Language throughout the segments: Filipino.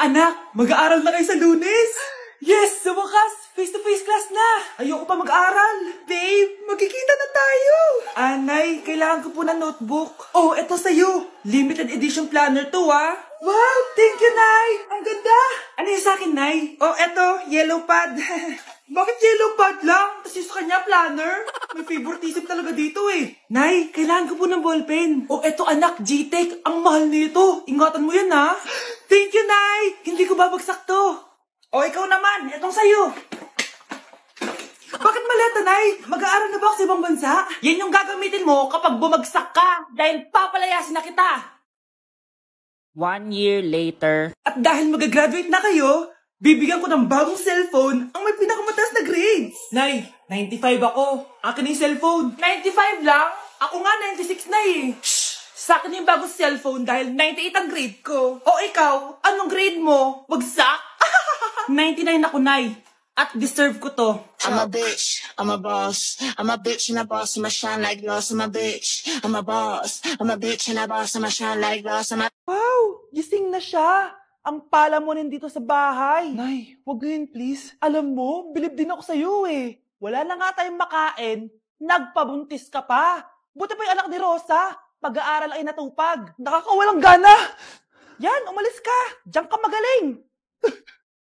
Anak, mag-aaral na kayo sa Lunes! Yes! Sa wakas! Face-to-face class na! Ayoko pa mag-aaral! Babe, magkikita na tayo! Anay, kailangan ko po ng notebook. Oh, eto sa'yo! Limited edition planner to, ah! Wow! Thank you, Nay! Ang ganda! Ano yung sa'kin, Nay? Oh, eto, yellow pad. Bakit yellow pad lang? Tapos yung sa kanya, planner? May favoritism talaga dito eh. Nay, kailangan ko po ng ballpen. Oh, eto anak, G-Tech. Ang mahal nito. Ingatan mo yan, ha? Thank you, Nay! Hindi ko babagsak to. O, ikaw naman. Etong sa'yo. Bakit maleta, Nay? Mag-aaral na ba ako sa ibang bansa? Yan yung gagamitin mo kapag bumagsak ka. Dahil papalayasin na kita. 1 year later. At dahil mag-graduate na kayo, bibigyan ko ng bagong cellphone ang may pinakamataas na grades. Nay, 95 ako. Akin yung cellphone. 95 lang? Ako nga 96 na eh. Shh! Sa akin yung bagong cellphone dahil 98 ang grade ko. O ikaw, anong grade mo? Bagsak? 99 ako, Nay. At deserve ko to. I'm a bitch, I'm a boss. I'm a bitch and a boss, I'ma shine like gloss. I'm a bitch, I'm a boss. I'm a bitch and a boss, I'ma shine like gloss. Wow! Gising na siya! Ang pala mo nandito sa bahay. Nay, wag ngayon please. Alam mo, bilib din ako sa'yo eh. Wala na nga tayong makain, nagpabuntis ka pa. Buti pa yung anak ni Rosa, pag-aaral ay natupag. Nakakawalang gana. Yan, umalis ka. Diyan ka magaling.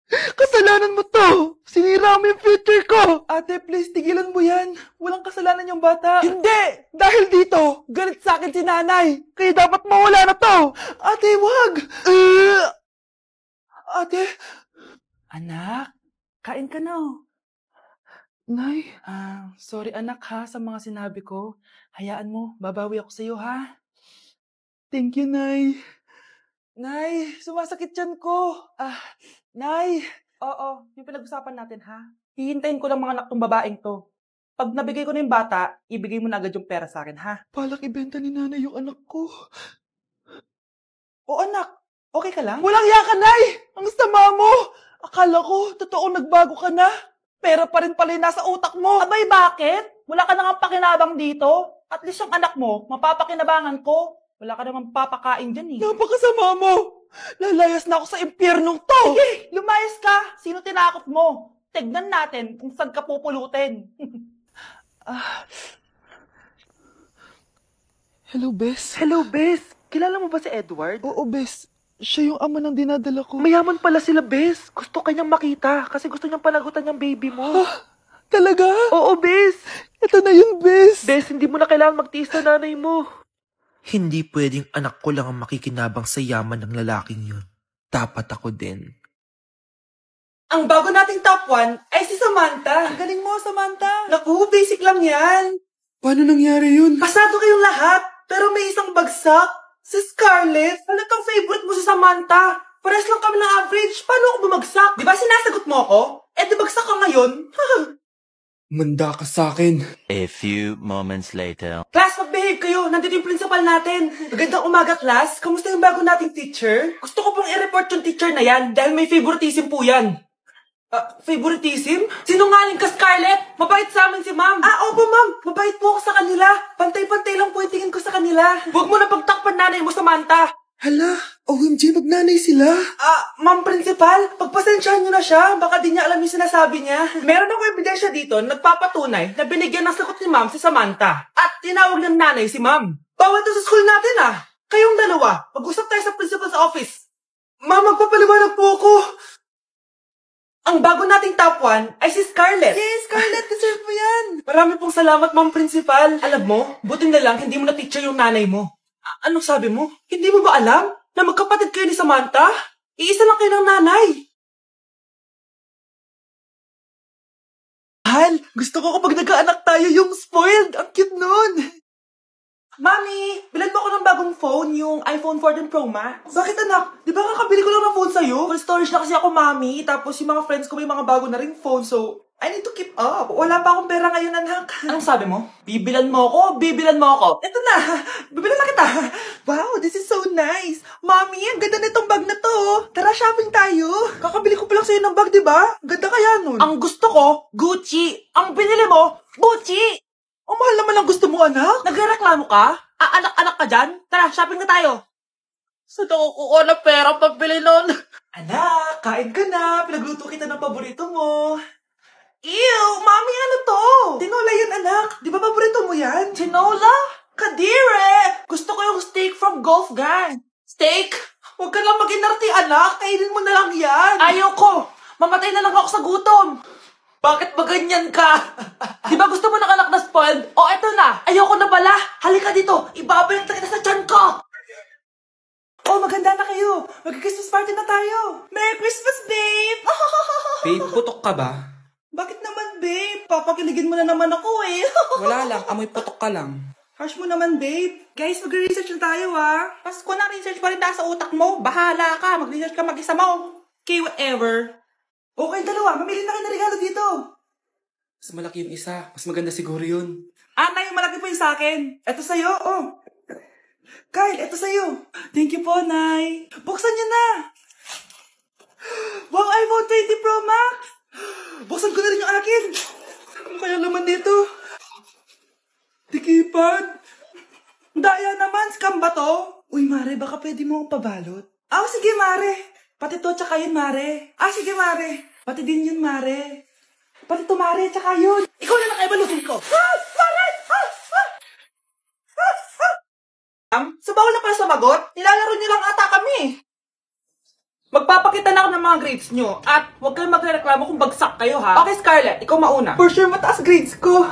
Kasalanan mo to! Sinira mo yung future ko! Ate, please, tigilan mo yan. Walang kasalanan yung bata. Hindi! Dahil dito, galit sa akin si nanay. Kaya dapat mawala na to! Ate, wag! Ate! Anak, kain ka na. Nay, sorry anak ha sa mga sinabi ko. Hayaan mo, babawi ako sa'yo ha. Thank you, Nay. Nay, sumasakit yan ko. Nay. Oo, yung pinag-usapan natin ha. Hihintayin ko lang mga anak tong babaeng to. Pag nabigay ko na yung bata, ibigay mo na agad yung pera sa akin ha. Palak ibenta ni nanay yung anak ko. O anak, okay ka lang? Walang hiya ka, Nay! Ang sama mo! Akala ko, totoo nagbago ka na. Pera pa rin pala yung nasa utak mo. Abay, bakit? Wala ka nang pakinabang dito. At least yung anak mo, mapapakinabangan ko. Wala ka namang papakain dyan eh. Napakasama mo! Lalayas na ako sa impyernong to! Sige, lumayas ka! Sino tinakot mo? Tignan natin kung saan ka pupulutin. Hello, Bes. Hello, Bes. Kilala mo ba si Edward? Oo, Bes. Siya yung ama ng dinadala ko. Mayaman pala sila, Bes. Gusto kanyang makita kasi gusto niyang panagutan yung baby mo. Talaga? Oo, Bes. Ito na yun, Bes. Bes, hindi mo na kailangan magtiis na nanay mo. Hindi pwedeng anak ko lang ang makikinabang sa yaman ng lalaking yun. Dapat ako din. Ang bago nating top 1 ay si Samantha. Ang galing mo, Samantha. Naku, basic lang yan. Paano nangyari yun? Pasado kayong lahat, pero may isang bagsak. Si Scarlett. Halatang favorite mo si Samantha. Pares lang kami ng average. Paano ako bumagsak? Di ba sinasagot mo ako? Eh, di bagsak ka ngayon? Manda ka sa akin. A few moments later. Class, mag-behave kayo. Nandito yung principal natin. Magandang umaga, class. Kamusta yung bago nating teacher? Gusto ko pong i-report yung teacher na yan dahil may favoritism po yan. Favoritism? Sinungaling ka, Scarlett? Mabait sa amin si ma'am. Opo, ma'am. Mabait po ako sa kanila. Pantay-pantay lang po yung tingin ko sa kanila. Huwag mo na pagtakpan nanay mo, Samantha. Hala, OMG, magnanay sila. Ma'am Principal, pagpasensyahan niyo na siya. Baka di niya alam yung sinasabi niya. Meron ako ebidensya dito na nagpapatunay na binigyan ng sagot ni ma'am si Samantha. At tinawag ng nanay si ma'am. Bawal to sa school natin Kayong dalawa, mag-usap tayo sa principal's office. Ma'am, magpapaliwanag po ako. Ang bago nating top 1 ay si Scarlett. Yes, Scarlett, deserve mo yan. Marami pong salamat, ma'am Principal. Alam mo, buti na lang hindi mo na-teacher yung nanay mo. Anong sabi mo? Hindi mo ba alam na magkapatid kayo ni Samantha? Iisa lang kayo ng nanay. Mahal, gusto ko kapag nagkaanak tayo yung spoiled. Ang cute nun. Mami, bilan mo ako ng bagong phone, yung iPhone 14 Pro Max. Bakit anak? Di ba kakabili ko lang ng phone sa'yo? Full storage na kasi ako, Mami. Tapos yung mga friends ko may mga bago na ring phone, so I need to keep up. Wala pa akong pera ngayon, anak. Anong sabi mo? Bibilan mo ako? Bibilan mo ako? Ito na, bibilan na kita. Wow, this is so nice. Mami, ang ganda nitong bag na to. Tara, shopping tayo. Kakabili ko pa lang sa'yo ng bag, di ba? Ganda kaya nun. Ang gusto ko, Gucci. Ang binili mo, Gucci. Ang mahal naman ang gusto mo, anak. Nagreklamo ka? Anak-anak ka dyan? Tara, shopping na tayo. Saan ako kukuha ng pera pambili nun? Anak, kain ka na. Pinagluto kita ng paborito mo. Ew! Mami, ano to? Tinola yan, anak. Di ba paborito mo yan? Tinola? Kadire! Gusto ko yung steak from Golf Gang. Steak? Huwag ka lang mag-inarti, anak. Kainin mo na lang yan. Ayaw ko. Mamatay na lang ako sa gutom. Bakit ba ganyan ka? Di ba gusto mo ng anak na spoiled? O, eto na. Ayoko na pala. Halika dito. Ibabalik na kita sa tiyan ko. Oh, maganda na kayo. Mag-Christmas party na tayo. Merry Christmas, babe! Babe, putok ka ba? Bakit naman, babe? Papakiligin mo na naman ako eh. Wala lang, amoy putok ka lang. Harsh mo naman, babe. Guys, mag-research na tayo, Pasko na, research pa rin nasa utak mo. Bahala ka. Mag-research ka mag-isa mo. Okay, whatever. Okay, dalawa. Mamili na kayo ng regalo dito. Mas malaki yung isa. Mas maganda siguro yun. Nay, yung malaki po yung sa akin. Ito sa'yo, oh. Kyle, ito sa'yo. Thank you po, Nay. Buksan niyo na. Wow, iPhone 20 Pro Max. Buksan ko na rin yung akin. Ano kaya laman dito? Tikipad. Daya naman, scam ba to? Uy, Mare, baka pwede mo akong pabalot. Sige, Mare. Pati to, tsaka yun, Mare. Sige, Mare. Pati din yun, Mare. Pati to, Mare, tsaka yun. Ikaw na lang ay balutin ko. Mare! So bawal na pala sumagot? Nilalaro niyo lang ata kami. Magpapakita na ako ng mga grades nyo. At huwag kayong magreklamo kung bagsak kayo, ha? Okay, Scarlett, ikaw mauna. For sure, mataas grades ko.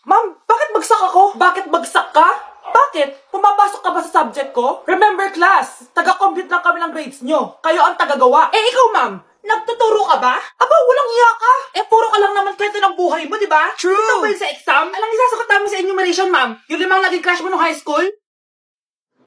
Ma'am, bakit bagsak ako? Bakit bagsak ka? Bakit? Pumapasok ka ba sa subject ko? Remember, class, taga-compute lang kami ng grades nyo. Kayo ang tagagawa. Ikaw, ma'am, nagtuturo ka ba? Aba, walang iya ka. Puro ka lang naman kwento ng buhay mo, di ba? True. Ito ba yun sa exam? Alang isasagot namin sa enumeration, ma'am. Yung 5 naging crush mo nung high school?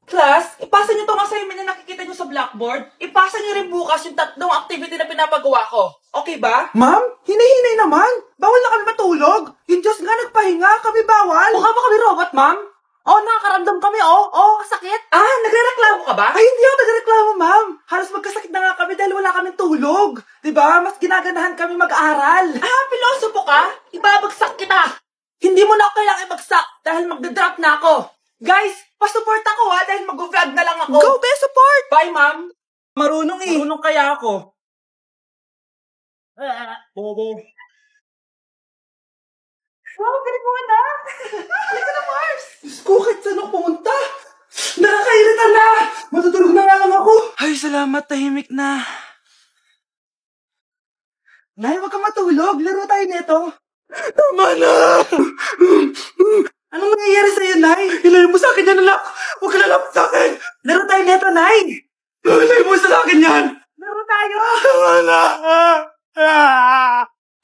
Class, ipasa nyo tong assignment na nakikita nyo sa blackboard. Ipasa nyo rin bukas yung 3 activity na pinapagawa ko. Okay ba? Ma'am, hinay-hinay naman. Bawal na kami matulog. Yung Diyos nga nagpahinga, kami bawal. Mukha ba kami robot, ma'am? Nakakaramdam kami, sakit. Nagrereklamo ka ba? Ay, hindi ako nagrereklamo, ma'am. Halos magkasakit na nga kami dahil wala kaming tulog. Diba? Mas ginaganahan kami mag-aaral. Pilosopo ka? Ibabagsak kita. Hindi mo na ako kailangang ibagsak dahil magdadrop na ako. Guys, pasupport ako dahil mag-vlog na lang ako. Go, best support! Bye, ma'am. Marunong Marunong kaya ako. Bobo. Wow, galing mo na! Halika na, Mars! Diyos ko, kahit saan ako pumunta! Nakakairita na! Matutulog na nga lang ako! Ay, salamat, tahimik na. Nay, wag kang matulog. Laro tayo nito. Tama na! Anong nangyayari sa'yo, Nay? Ilayo mo sa akin yan, anak! Huwag ka lalapit sa akin! Laro tayo nito, Nay! Ilayo mo sa akin yan! Laro tayo! Tama na!